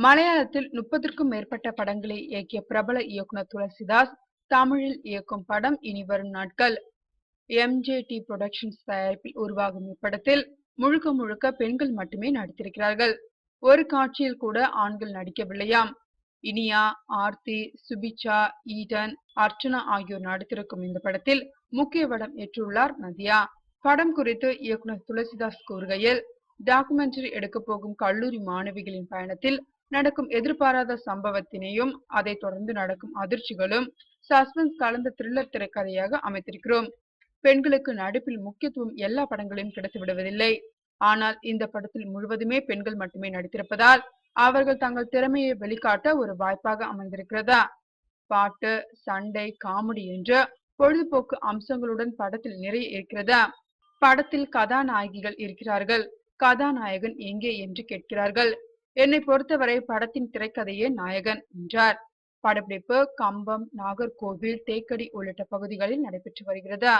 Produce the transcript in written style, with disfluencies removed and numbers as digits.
மலையாளத்தில் 30க்கும் மேற்பட்ட படங்களை இயக்கிய பிரபல இயக்குனர் துளசிதாஸ் தமிழில் இயக்கும் படம் இனி வரும் நாட்கள். எம்ஜேடி புரொடக்ஷன்ஸ் தயாரிப்பில் உருவாகும் இப்படத்தில் முழுக்க முழுக்க பெண்கள் மட்டுமே நடித்திருக்கிறார்கள். ஒரு காட்சியில் கூட ஆண்கள் நடிக்கவில்லையாம். இனியா, ஆர்த்தி, சுபிச்சா, ஈடன், அர்ச்சனா ஆகியோர் நடித்திருக்கும் இந்த படத்தில் முக்கிய வேடம் ஏற்றுள்ளார் நதியா. படம் குறித்து இயக்குனர் துளசிதாஸ் கூறுகையில், டாக்குமெண்டரி எடுக்க போகும் கல்லூரி மாணவிகளின் பயணத்தில் நடக்கும் எதிர்பாராத சம்பவத்தினையும் அதை தொடர்ந்து நடக்கும் அதிர்ச்சிகளும் சஸ்பென்ஸ் கலந்த த்ரில்லர் திரைக்கதையாக அமைத்திருக்கிறோம். பெண்களுக்கு நடிப்பில் முக்கியத்துவம் எல்லா படங்களிலும் கிடைத்து விடுவதில்லை. ஆனால் இந்த படத்தில் முழுவதுமே பெண்கள் மட்டுமே நடித்திருப்பதால் அவர்கள் தங்கள் திறமையை வெளிக்காட்ட ஒரு வாய்ப்பாக அமைந்திருக்கிறதா. பாட்டு, சண்டை, காமெடி என்ற பொழுதுபோக்கு அம்சங்களுடன் படத்தில் நிறைய இருக்கிறதா. படத்தில் கதாநாயகிகள் இருக்கிறார்கள், கதாநாயகன் எங்கே என்று கேட்கிறார்கள். என்னை பொறுத்தவரை படத்தின் திரைக்கதையே நாயகன் என்றார். படப்பிடிப்பு கம்பம், நாகர்கோவில், தேக்கடி உள்ளிட்ட பகுதிகளில் நடைபெற்று வருகிறது.